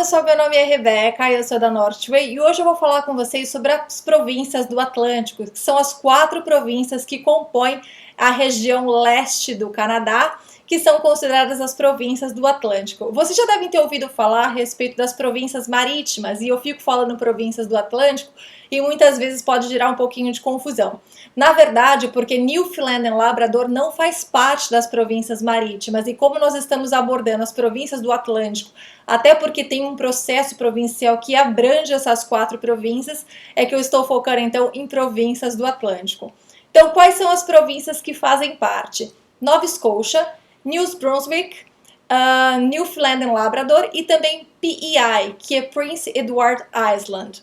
pessoal, meu nome é Rebeca, eu sou da Northway e hoje eu vou falar com vocês sobre as províncias do Atlântico, que são as 4 províncias que compõem a região leste do Canadá, que são consideradas as províncias do Atlântico. Vocês já devem ter ouvido falar a respeito das províncias marítimas, e eu fico falando províncias do Atlântico e muitas vezes pode gerar um pouquinho de confusão. Na verdade, porque Newfoundland e Labrador não faz parte das províncias marítimas, e como nós estamos abordando as províncias do Atlântico, até porque tem um processo provincial que abrange essas 4 províncias, é que eu estou focando então em províncias do Atlântico. Então, quais são as províncias que fazem parte? Nova Scotia, New Brunswick, Newfoundland and Labrador e também PEI, que é Prince Edward Island.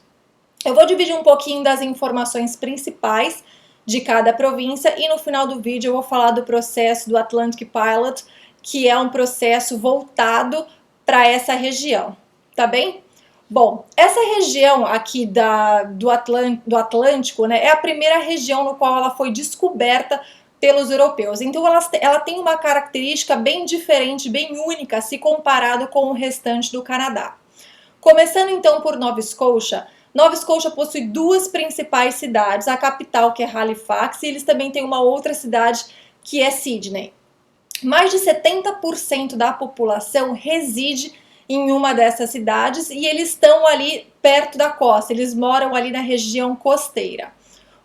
Eu vou dividir um pouquinho das informações principais de cada província e no final do vídeo eu vou falar do processo do Atlantic Pilot, que é um processo voltado para essa região, tá bem? Bom, essa região aqui do Atlântico, né, é a primeira região no qual ela foi descoberta pelos europeus. Então ela tem uma característica bem diferente, bem única, se comparado com o restante do Canadá. Começando então por Nova Scotia. Nova Scotia possui 2 principais cidades, a capital, que é Halifax, e eles também têm uma outra cidade, que é Sydney. Mais de 70% da população reside em uma dessas cidades e eles estão ali perto da costa, eles moram ali na região costeira.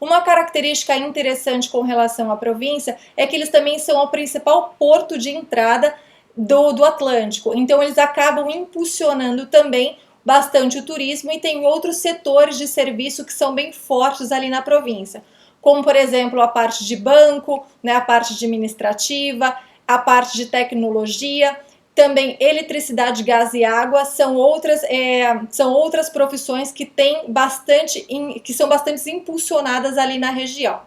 Uma característica interessante com relação à província é que eles também são o principal porto de entrada do Atlântico, então eles acabam impulsionando também bastante o turismo e tem outros setores de serviço que são bem fortes ali na província, como por exemplo a parte de banco, né, a parte administrativa, a parte de tecnologia, também eletricidade, gás e água são outras profissões que são bastante impulsionadas ali na região.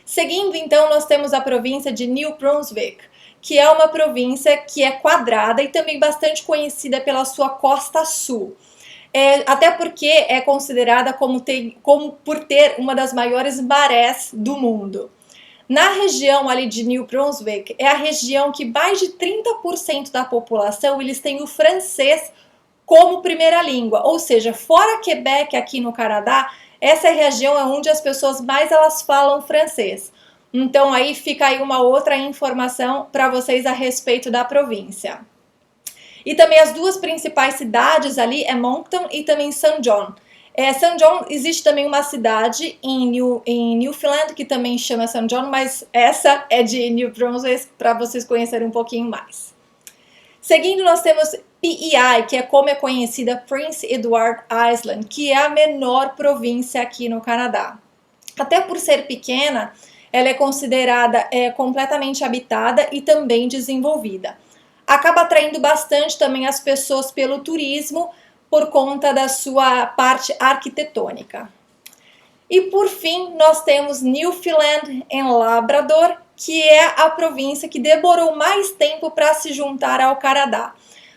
Seguindo então, nós temos a província de New Brunswick, que é uma província que é quadrada e também bastante conhecida pela sua costa sul. Até porque é considerada por ter uma das maiores marés do mundo. Na região ali de New Brunswick, é a região que mais de 30% da população eles têm o francês como primeira língua, ou seja, fora Quebec aqui no Canadá, essa região é onde as pessoas mais elas falam francês. Então aí fica aí uma outra informação para vocês a respeito da província. E também as 2 principais cidades ali é Moncton e também St. John. St. John, existe também uma cidade em Newfoundland que também chama St. John, mas essa é de New Brunswick para vocês conhecerem um pouquinho mais. Seguindo, nós temos PEI, que é como é conhecida Prince Edward Island, que é a menor província aqui no Canadá. Até por ser pequena, ela é considerada completamente habitada e também desenvolvida. Acaba atraindo bastante também as pessoas pelo turismo, por conta da sua parte arquitetônica. E por fim, nós temos Newfoundland e Labrador, que é a província que demorou mais tempo para se juntar ao Canadá.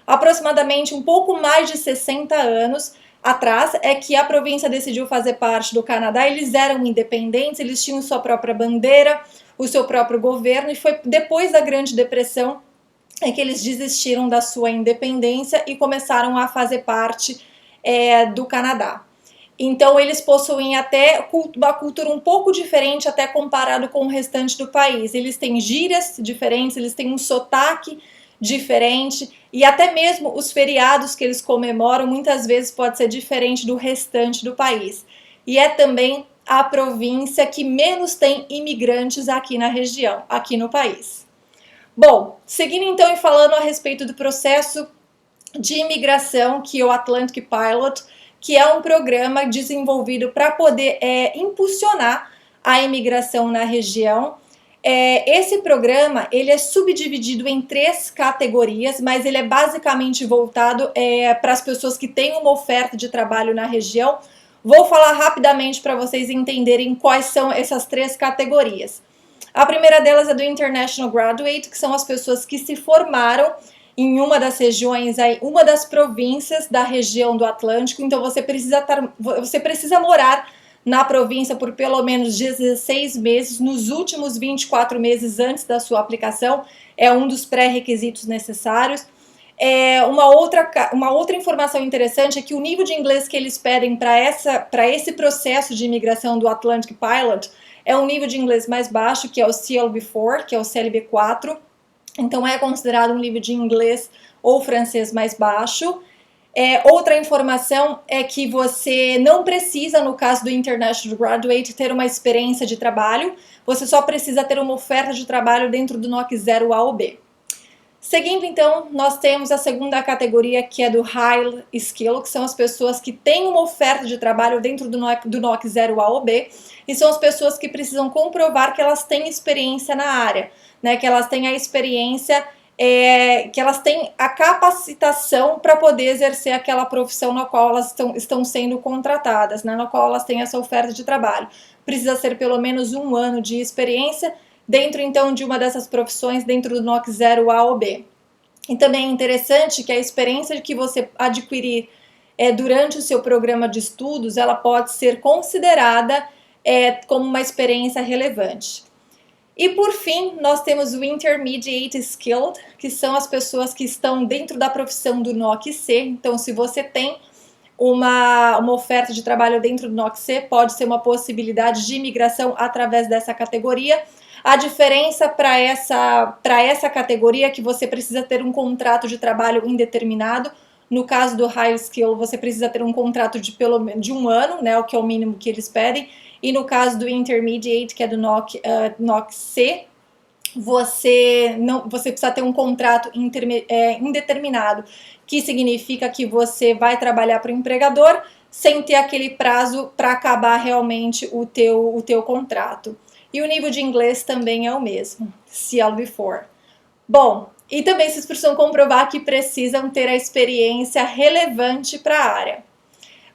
Aproximadamente um pouco mais de 60 anos atrás é que a província decidiu fazer parte do Canadá. Eles eram independentes, eles tinham sua própria bandeira, o seu próprio governo, e foi depois da Grande Depressão é que eles desistiram da sua independência e começaram a fazer parte do Canadá. Então eles possuem até uma cultura um pouco diferente até comparado com o restante do país. Eles têm gírias diferentes, eles têm um sotaque diferente e até mesmo os feriados que eles comemoram muitas vezes pode ser diferente do restante do país. E é também a província que menos tem imigrantes aqui na região, aqui no país. Bom, seguindo então e falando a respeito do processo de imigração, que é o Atlantic Pilot, que é um programa desenvolvido para poder impulsionar a imigração na região. Esse programa ele é subdividido em 3 categorias, mas ele é basicamente voltado para as pessoas que têm uma oferta de trabalho na região. Vou falar rapidamente para vocês entenderem quais são essas 3 categorias. A primeira delas é do International Graduate, que são as pessoas que se formaram em uma das regiões, uma das províncias da região do Atlântico. Então você precisa morar na província por pelo menos 16 meses, nos últimos 24 meses antes da sua aplicação, é um dos pré-requisitos necessários. Uma outra informação interessante é que o nível de inglês que eles pedem para esse processo de imigração do Atlantic Pilot é um nível de inglês mais baixo, que é o CLB4, que é o CLB4. Então é considerado um nível de inglês ou francês mais baixo. Outra informação é que você não precisa, no caso do International Graduate, ter uma experiência de trabalho, você só precisa ter uma oferta de trabalho dentro do NOC 0A ou B. Seguindo, então, nós temos a segunda categoria, que é do High Skill, que são as pessoas que têm uma oferta de trabalho dentro do NOC 0A ou B, e são as pessoas que precisam comprovar que elas têm experiência na área, né, que elas têm a experiência, que elas têm a capacitação para poder exercer aquela profissão na qual elas estão sendo contratadas, né, na qual elas têm essa oferta de trabalho. Precisa ser pelo menos 1 ano de experiência dentro, então, de uma dessas profissões dentro do NOC 0A ou B. E também é interessante que a experiência que você adquirir durante o seu programa de estudos, ela pode ser considerada como uma experiência relevante. E por fim, nós temos o Intermediate Skilled, que são as pessoas que estão dentro da profissão do NOC C. Então, se você tem uma oferta de trabalho dentro do NOC C, pode ser uma possibilidade de imigração através dessa categoria. A diferença para essa categoria é que você precisa ter um contrato de trabalho indeterminado. No caso do High Skill, você precisa ter um contrato de 1 ano, né, o que é o mínimo que eles pedem. E no caso do Intermediate, que é do NOC C, você precisa ter um contrato indeterminado, que significa que você vai trabalhar para o empregador sem ter aquele prazo para acabar realmente o teu contrato. E o nível de inglês também é o mesmo, CLB4. Bom, e também vocês precisam comprovar que precisam ter a experiência relevante para a área.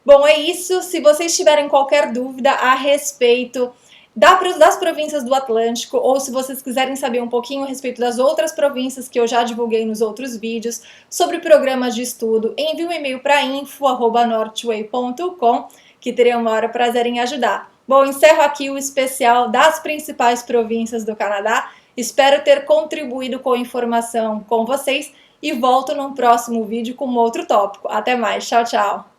Bom, é isso. Se vocês tiverem qualquer dúvida a respeito das províncias do Atlântico, ou se vocês quiserem saber um pouquinho a respeito das outras províncias que eu já divulguei nos outros vídeos, sobre programas de estudo, envie um e-mail para info@northway.com, que terei o maior prazer em ajudar. Bom, encerro aqui o especial das principais províncias do Canadá. Espero ter contribuído com informação com vocês e volto num próximo vídeo com outro tópico. Até mais, tchau, tchau!